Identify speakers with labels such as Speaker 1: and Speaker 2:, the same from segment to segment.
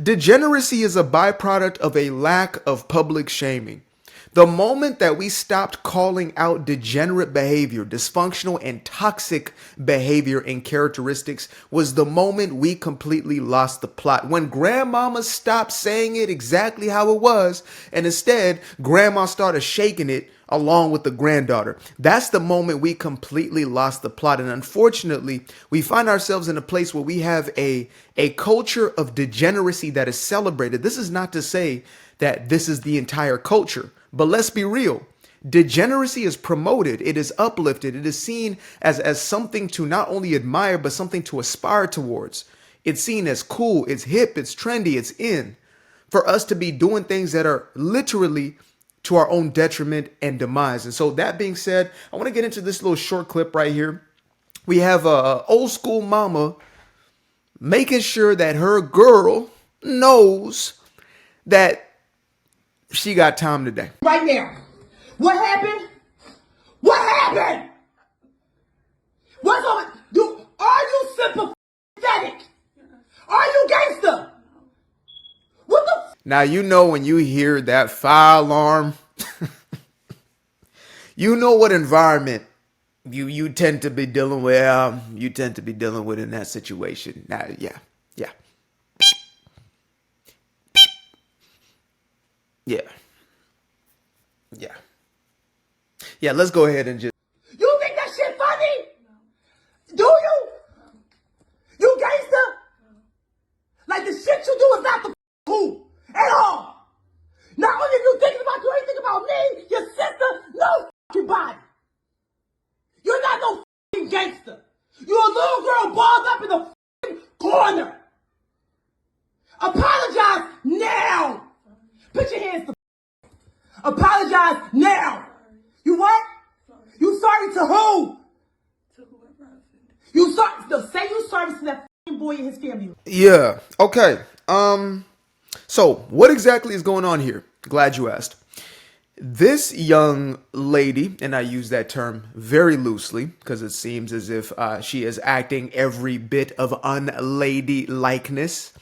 Speaker 1: Degeneracy is a byproduct of a lack of public shaming. The moment that we stopped calling out degenerate behavior, dysfunctional and toxic behavior and characteristics was the moment we completely lost the plot. When grandmama stopped saying it exactly how it was, and instead grandma started shaking it along with the granddaughter. That's the moment we completely lost the plot. And unfortunately, we find ourselves in a place where we have a culture of degeneracy that is celebrated. This is not to say that this is the entire culture, but let's be real. Degeneracy is promoted. It is uplifted. It is seen as something to not only admire, but something to aspire towards. It's seen as cool. It's hip. It's trendy. It's in. For us to be doing things that are literally to our own detriment and demise. And so that being said, I want to get into this little short clip right here. We have a old school mama making sure that her girl knows that she got time today.
Speaker 2: Right now. What happened? What happened? What's on? Are you sympathetic? Are you gangster? What the?
Speaker 1: Now, you know, when you hear that fire alarm, you know what environment you tend to be dealing with. You tend to be dealing with in that situation. Now, yeah. Yeah, let's go ahead and just.
Speaker 2: You think that shit funny? Do you? You gangster? Like the shit you do is not the cool at all. Not only are you thinking about you, ain't thinking about me, your sister, no fucking body. You're not no fucking gangster. You're a little girl balled up in the fucking corner. Apologize now. Put your hands to. Apologize now. You what? You sorry to who? To whoever. You sorry? No, say you sorry to that fucking boy and his family.
Speaker 1: Yeah. Okay. So what exactly is going on here? Glad you asked. This young lady, and I use that term very loosely because it seems as if she is acting every bit of unladylikeness.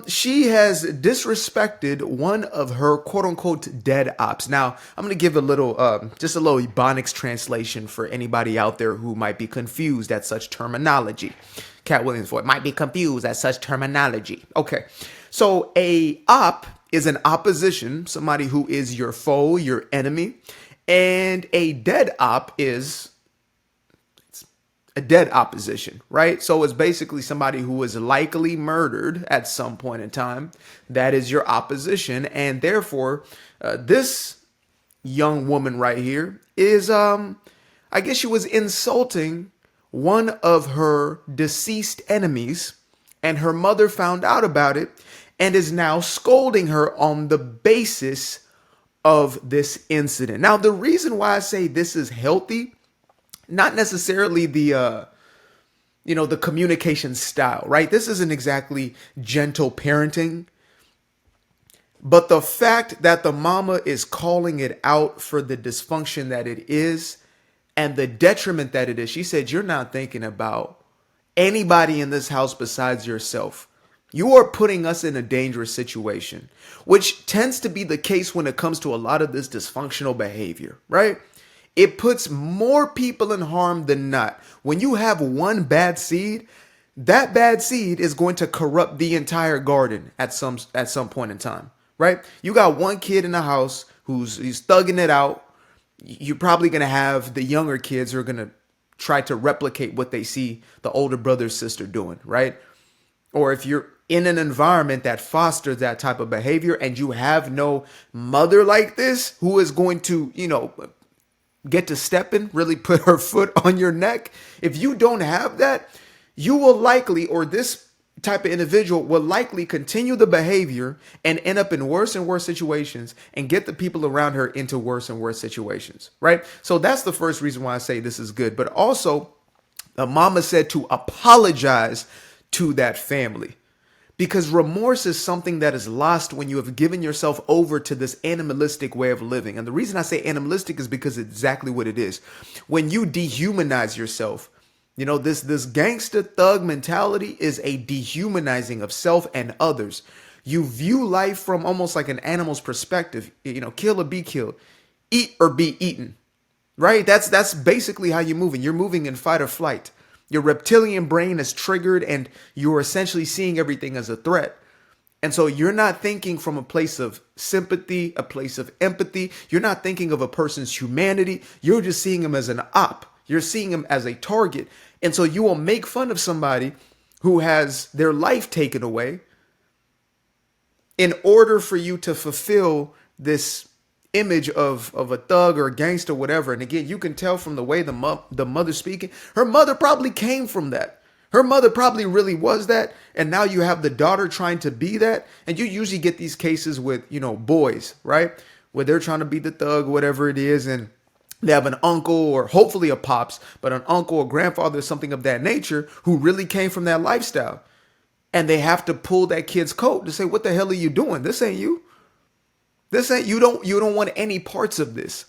Speaker 1: She has disrespected one of her quote unquote dead ops. Now, I'm going to give a little, just a little Ebonics translation for anybody out there who might be confused at such terminology. Cat Williams voice might be confused at such terminology. Okay. So a op is an opposition, somebody who is your foe, your enemy, and a dead op is a dead opposition, right? So it's basically somebody who was likely murdered at some point in time. That is your opposition. And therefore, this young woman right here is, I guess she was insulting one of her deceased enemies, and her mother found out about it and is now scolding her on the basis of this incident. Now, the reason why I say this is healthy, not necessarily the communication style, right? This isn't exactly gentle parenting, but the fact that the mama is calling it out for the dysfunction that it is and the detriment that it is. She said, you're not thinking about anybody in this house besides yourself. You are putting us in a dangerous situation, which tends to be the case when it comes to a lot of this dysfunctional behavior, right? It puts more people in harm than not. When you have one bad seed, that bad seed is going to corrupt the entire garden at some point in time, right? You got one kid in the house he's thugging it out. You're probably going to have the younger kids who are going to try to replicate what they see the older brother or sister doing, right? Or if you're in an environment that fosters that type of behavior and you have no mother like this who is going to, get to step in, really put her foot on your neck. If you don't have that, you will likely, or this type of individual will likely continue the behavior and end up in worse and worse situations and get the people around her into worse and worse situations, right? So that's the first reason why I say this is good. But also, the mama said to apologize to that family. Because remorse is something that is lost when you have given yourself over to this animalistic way of living. And the reason I say animalistic is because it's exactly what it is. When you dehumanize yourself, You know, this gangster thug mentality is a dehumanizing of self and others. You view life from almost like an animal's perspective. You know, kill or be killed, eat or be eaten. Right? That's basically how you're moving. You're moving in fight or flight. Your reptilian brain is triggered and you're essentially seeing everything as a threat. And so you're not thinking from a place of sympathy, a place of empathy. You're not thinking of a person's humanity. You're just seeing him as an op. You're seeing him as a target. And so you will make fun of somebody who has their life taken away in order for you to fulfill this image of a thug or a gangster, whatever. And again, you can tell from the way the mother speaking, her mother probably came from that. Her mother probably really was that. And now you have the daughter trying to be that. And you usually get these cases with, you know, boys, right? Where they're trying to be the thug, whatever it is. And they have an uncle or hopefully a pops, but an uncle or grandfather or something of that nature who really came from that lifestyle. And they have to pull that kid's coat to say, what the hell are you doing? This ain't you. This ain't, you don't want any parts of this.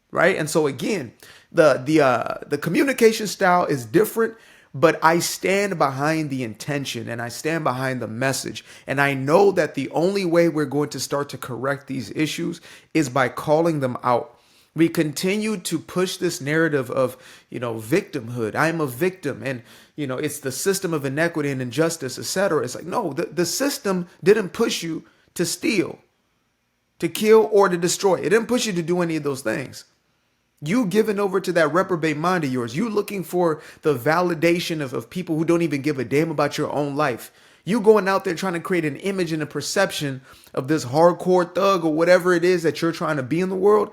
Speaker 1: Right. And so again, the communication style is different, but I stand behind the intention and I stand behind the message. And I know that the only way we're going to start to correct these issues is by calling them out. We continue to push this narrative of, you know, victimhood. I'm a victim and, you know, it's the system of inequity and injustice, etc. It's like, no, the system didn't push you to steal, to kill, or to destroy. It didn't push you to do any of those things. You giving over to that reprobate mind of yours. You looking for the validation of people who don't even give a damn about your own life. You going out there trying to create an image and a perception of this hardcore thug or whatever it is that you're trying to be in the world.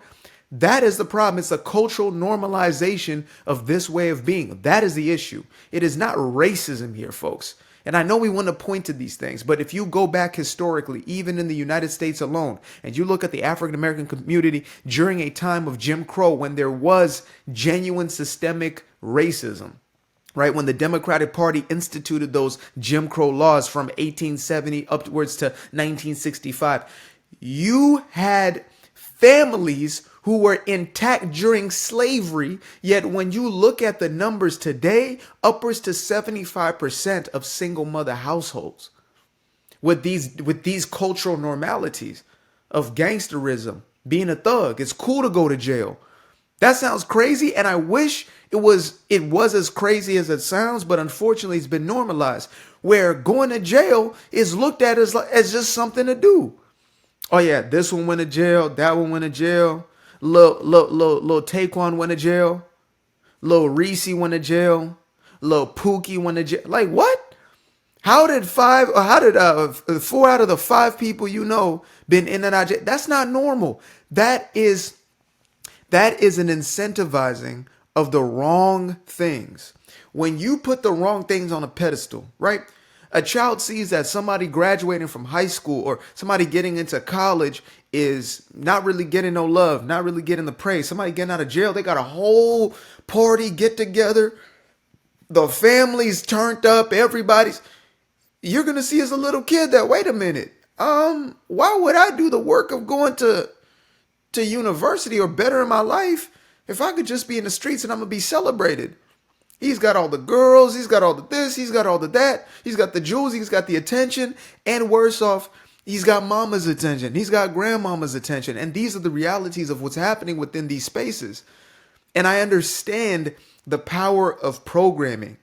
Speaker 1: That is the problem. It's a cultural normalization of this way of being. That is the issue. It is not racism here, folks. And I know we want to point to these things, but if you go back historically, even in the United States alone, and you look at the African American community during a time of Jim Crow, when there was genuine systemic racism, right? When the Democratic Party instituted those Jim Crow laws from 1870 upwards to 1965, you had families who were intact during slavery. Yet when you look at the numbers today, upwards to 75% of single mother households with these cultural normalities of gangsterism, being a thug. It's cool to go to jail. That sounds crazy. And I wish it was as crazy as it sounds, but unfortunately it's been normalized where going to jail is looked at as just something to do. Oh yeah, this one went to jail, that one went to jail. Little Taekwon went to jail. Little Reese went to jail. Little Pookie went to jail. Like what? How did 4 out of the 5 people you know been in and out of jail? That's not normal. That is an incentivizing of the wrong things. When you put the wrong things on a pedestal, right? A child sees that somebody graduating from high school or somebody getting into college is not really getting no love, not really getting the praise. Somebody getting out of jail, they got a whole party get together. The family's turned up, everybody's. You're going to see as a little kid that, wait a minute, why would I do the work of going to university or better in my life if I could just be in the streets and I'm going to be celebrated? He's got all the girls, he's got all the this, he's got all the that, he's got the jewels, he's got the attention, and worse off, he's got mama's attention, he's got grandmama's attention. And these are the realities of what's happening within these spaces. And I understand the power of programming,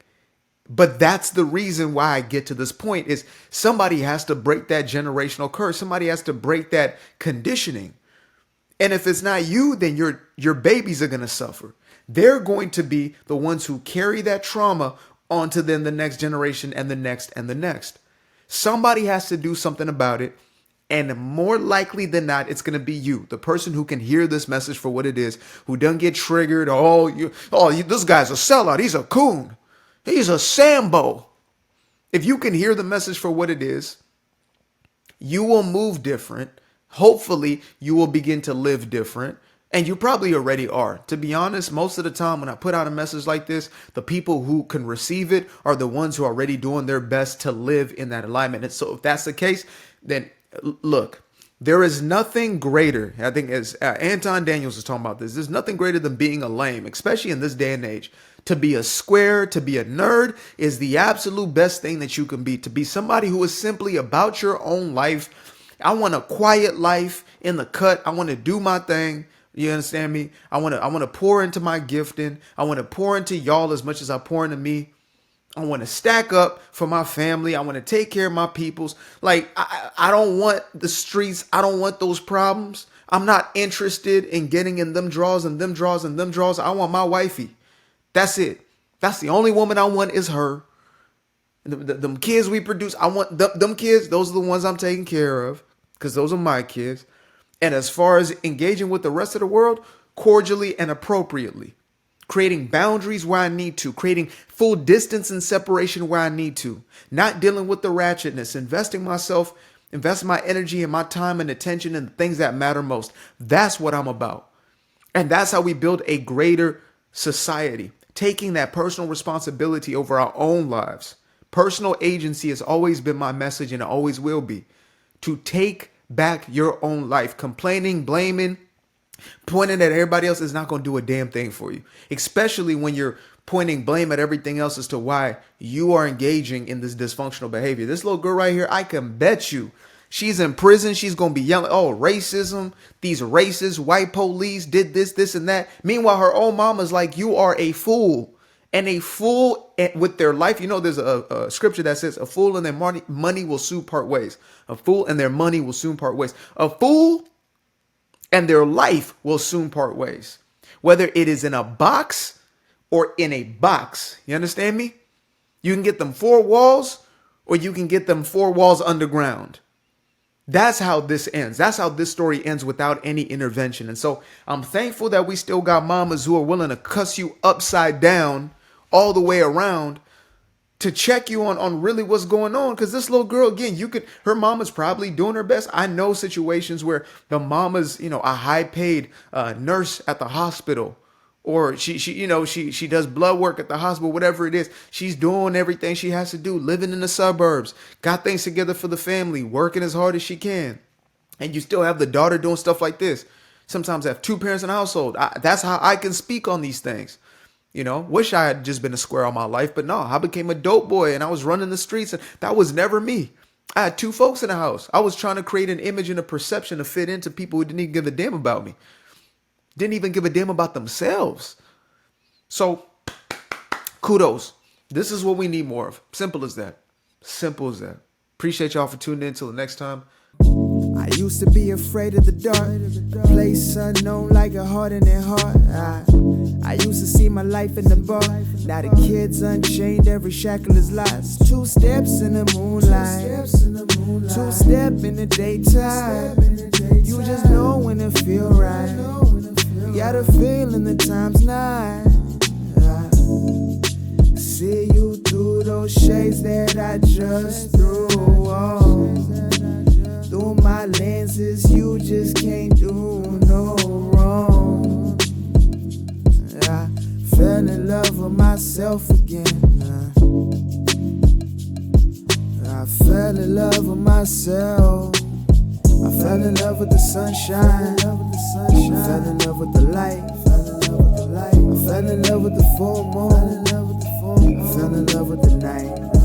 Speaker 1: but that's the reason why I get to this point is somebody has to break that generational curse. Somebody has to break that conditioning. And if it's not you, then your babies are going to suffer. They're going to be the ones who carry that trauma onto then the next generation and the next and the next. Somebody has to do something about it. And more likely than not, it's going to be you, the person who can hear this message for what it is, who doesn't get triggered. This guy's a sellout. He's a coon. He's a Sambo. If you can hear the message for what it is, you will move different. Hopefully, you will begin to live different. And you probably already are. To be honest, most of the time when I put out a message like this, the people who can receive it are the ones who are already doing their best to live in that alignment. And so if that's the case, then look, There is nothing greater. I think as Anton Daniels was talking about this, there's nothing greater than being a lame, especially in this day and age. To be a square, to be a nerd is the absolute best thing that you can be. To be somebody who is simply about your own life. I want a quiet life in the cut. I want to do my thing. You understand me? I want to pour into my gifting. I want to pour into y'all as much as I pour into me. I want to stack up for my family. I want to take care of my peoples. Like, I don't want the streets. I don't want those problems. I'm not interested in getting in them draws and them draws and them draws. I want my wifey. That's it. That's the only woman I want is her. Them kids we produce, I want them kids. Those are the ones I'm taking care of because those are my kids. And as far as engaging with the rest of the world, cordially and appropriately. Creating boundaries where I need to, creating full distance and separation where I need to, not dealing with the ratchetness, investing my energy and my time and attention in the things that matter most. That's what I'm about. And that's how we build a greater society, taking that personal responsibility over our own lives. Personal agency has always been my message and it always will be. To take back your own life. Complaining, blaming, pointing at everybody else is not going to do a damn thing for you, especially when you're pointing blame at everything else as to why you are engaging in this dysfunctional behavior. This little girl right here, I can bet you she's in prison. She's going to be yelling, oh, racism, these racist white police did this, this, and that. Meanwhile, her own mama's like, you are a fool. And a fool with their life. You know, there's a scripture that says a fool and their money will soon part ways. A fool and their money will soon part ways. A fool and their life will soon part ways. Whether it is in a box or in a box. You understand me? You can get them 4 walls or you can get them 4 walls underground. That's how this ends. That's how this story ends without any intervention. And so I'm thankful that we still got mamas who are willing to cuss you upside down all the way around to check you on really what's going on. Because this little girl, again, her mama's probably doing her best. I know situations where the mama's, a high paid nurse at the hospital, or she does blood work at the hospital, whatever it is. She's doing everything she has to do, living in the suburbs, got things together for the family, working as hard as she can. And you still have the daughter doing stuff like this. Sometimes I have 2 parents in the household. That's how I can speak on these things. Wish I had just been a square all my life, but no, I became a dope boy and I was running the streets and that was never me. I had 2 folks in the house. I was trying to create an image and a perception to fit into people who didn't even give a damn about me. Didn't even give a damn about themselves. So kudos. This is what we need more of. Simple as that. Simple as that. Appreciate y'all for tuning in. Till the next time.
Speaker 3: I used to be afraid of the dark, place unknown like a heart in their heart. I used to see my life in the bar. Now the kids unchained, every shackle is lost. 2 steps in the moonlight, 2 step in the daytime. You just know when it feel right. You got a feeling the time's not. See you through those shades that I just threw on. Through my lenses, you just can't do no wrong. I fell in love with myself again. I fell in love with myself. I fell in love with the sunshine. I fell in love with the light. I fell in love with the full moon. I fell in love with the night.